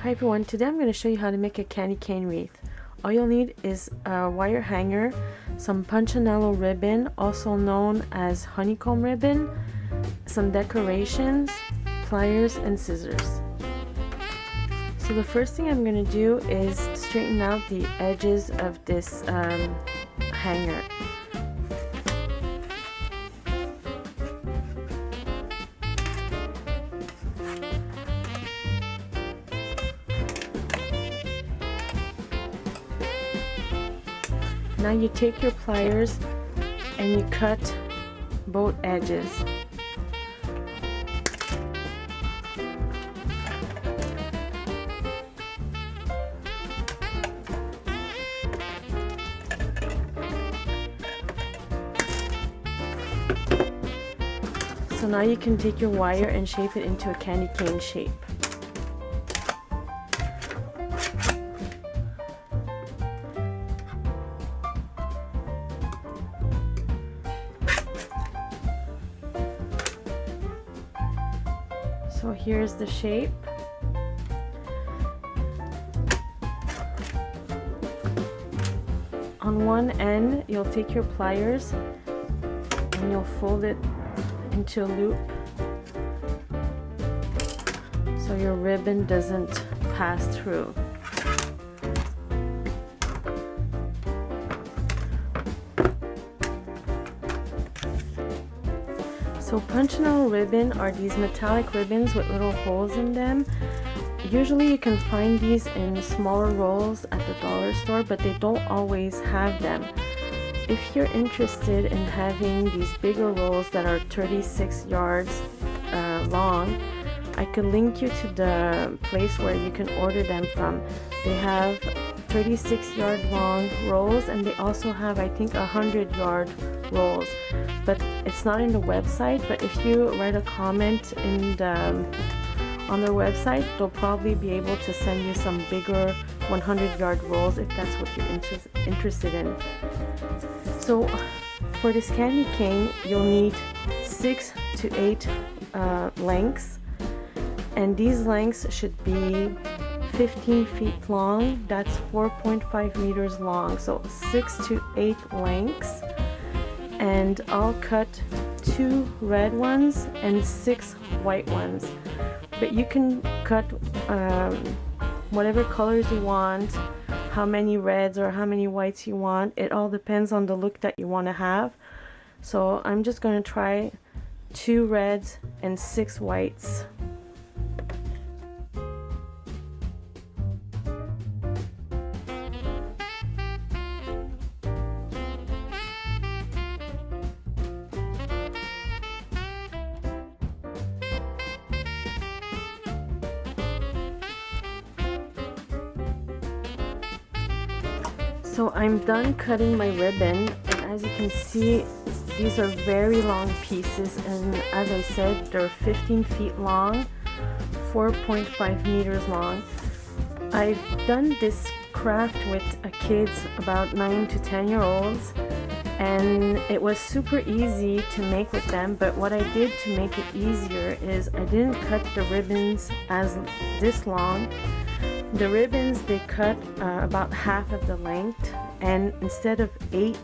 Hi everyone, today I'm going to show you how to make a candy cane wreath. All you'll need is a wire hanger, some Punchinello ribbon, also known as honeycomb ribbon, some decorations, pliers, and scissors. So the first thing I'm going to do is straighten out the edges of this hanger. Now you take your pliers and you cut both edges. So now you can take your wire and shape it into a candy cane shape. So here's the shape. On one end, you'll take your pliers and you'll fold it into a loop so your ribbon doesn't pass through. So Punchinello ribbon are these metallic ribbons with little holes in them. Usually you can find these in smaller rolls at the dollar store, but they don't always have them. If you're interested in having these bigger rolls that are 36 yards long, I could link you to the place where you can order them from. They have 36-yard long rolls, and they also have, I think, 100-yard rolls, but it's not in the website. But if you write a comment in the on their website, they'll probably be able to send you some bigger 100-yard rolls if that's what you're interested in. So for this candy cane, you'll need 6 to 8 lengths, and these lengths should be 15 feet long. That's 4.5 meters long, so 6 to 8 lengths. And I'll cut 2 red ones and 6 white ones, but you can cut whatever colors you want, how many reds or how many whites you want. It all depends on the look that you want to have. So I'm just going to try 2 reds and 6 whites. So I'm done cutting my ribbon, and as you can see, these are very long pieces, and as I said, they're 15 feet long, 4.5 meters long. I've done this craft with kids about 9 to 10-year-olds, and it was super easy to make with them. But what I did to make it easier is I didn't cut the ribbons as this long. The ribbons, they cut about half of the length, and instead of 8,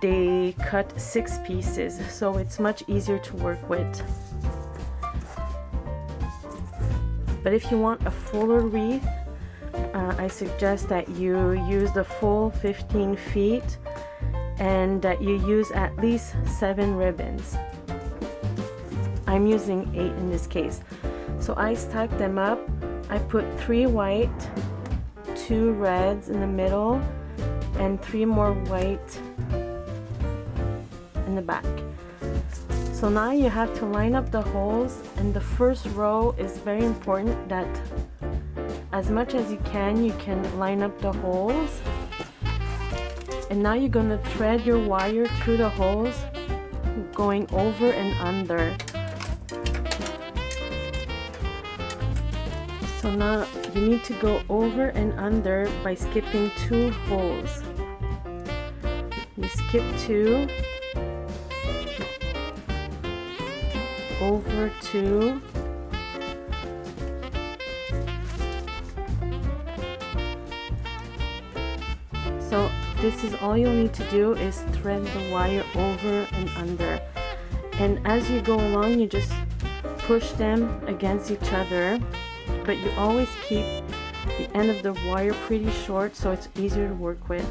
they cut 6 pieces, so it's much easier to work with. But if you want a fuller wreath, I suggest that you use the full 15 feet and that you use at least 7 ribbons. I'm using 8 in this case. So I stacked them up. I put 3 white, 2 reds in the middle, and 3 more white in the back. So now you have to line up the holes, and the first row is very important that as much as you can line up the holes. And now you're going to thread your wire through the holes, going over and under. So now you need to go over and under by skipping 2 holes. You skip 2, over 2, So this is all you'll need to do, is thread the wire over and under. And as you go along, you just push them against each other, but you always keep the end of the wire pretty short so it's easier to work with.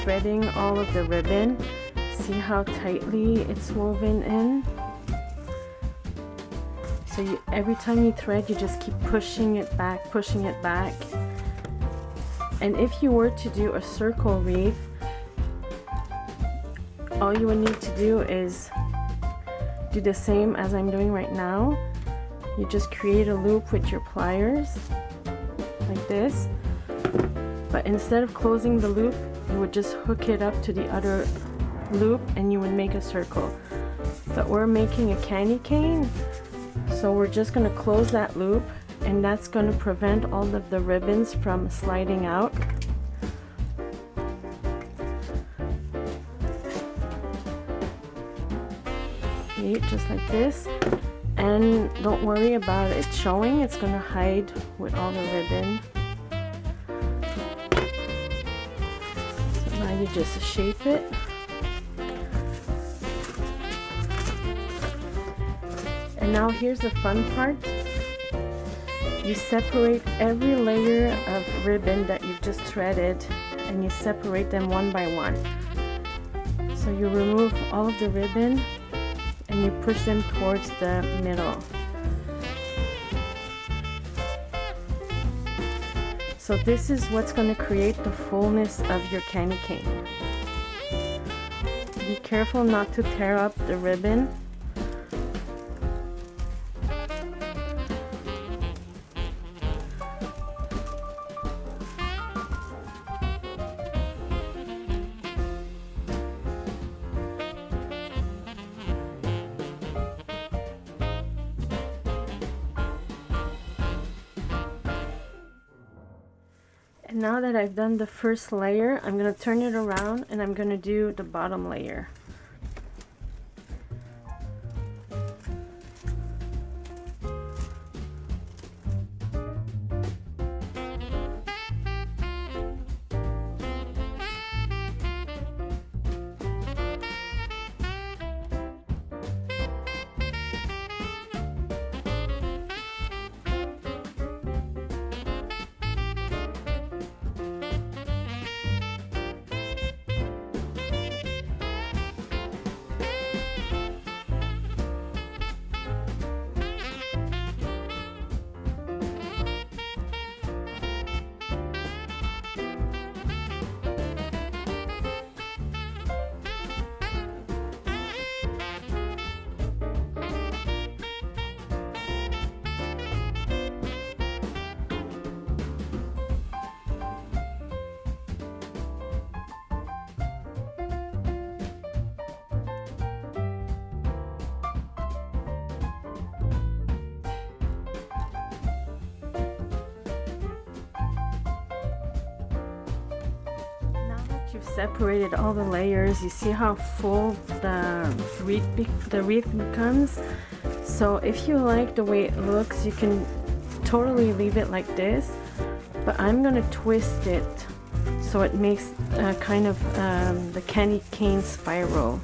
Threading all of the ribbon. See how tightly it's woven in? So every time you thread, you just keep pushing it back, pushing it back. And if you were to do a circle wreath, all you would need to do is do the same as I'm doing right now. You just create a loop with your pliers, like this. But instead of closing the loop, you would just hook it up to the other loop and you would make a circle. But we're making a candy cane, so we're just going to close that loop, and that's going to prevent all of the ribbons from sliding out. Okay, just like this. And don't worry about it showing, it's going to hide with all the ribbon. You just shape it. And now here's the fun part. You separate every layer of ribbon that you've just threaded, and you separate them one by one. So you remove all of the ribbon and you push them towards the middle. So this is what's going to create the fullness of your candy cane. Be careful not to tear up the ribbon. And now that I've done the first layer, I'm going to turn it around and I'm going to do the bottom layer. You've separated all the layers. You see how full the wreath becomes. So if you like the way it looks, you can totally leave it like this, but I'm gonna twist it so it makes kind of the candy cane spiral.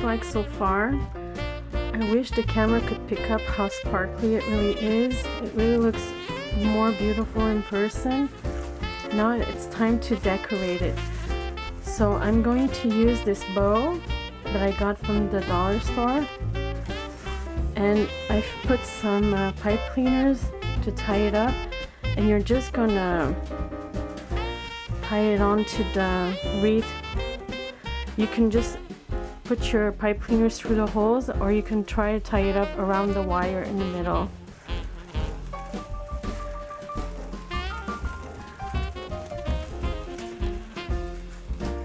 Like so far. I wish the camera could pick up how sparkly it really is. It really looks more beautiful in person. Now it's time to decorate it. So I'm going to use this bow that I got from the dollar store, and I've put some pipe cleaners to tie it up, and you're just gonna tie it onto the wreath. You can just put your pipe cleaners through the holes, or you can try to tie it up around the wire in the middle.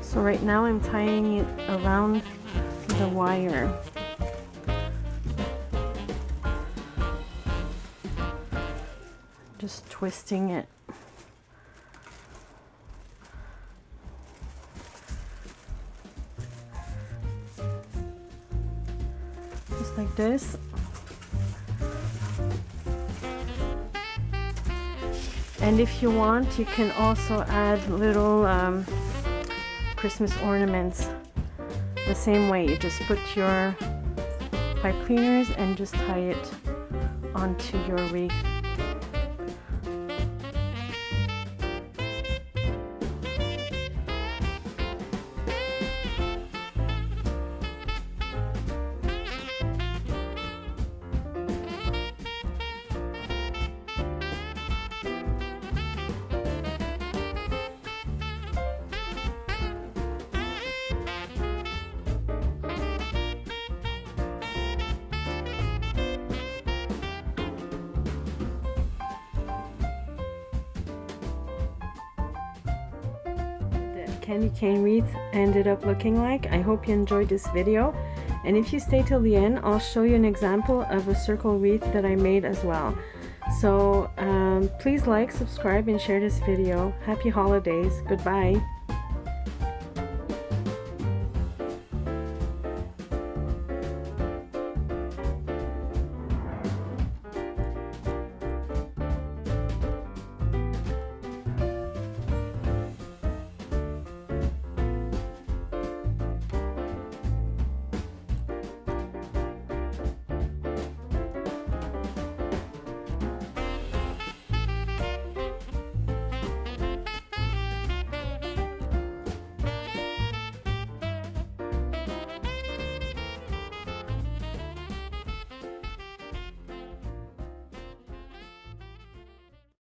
So right now I'm tying it around the wire. Just twisting it. Like this. And if you want, you can also add little Christmas ornaments the same way. You just put your pipe cleaners and just tie it onto your wreath. Candy cane wreath ended up looking like. I hope you enjoyed this video, and if you stay till the end, I'll show you an example of a circle wreath that I made as well. So please like, subscribe, and share this video. Happy holidays. Goodbye.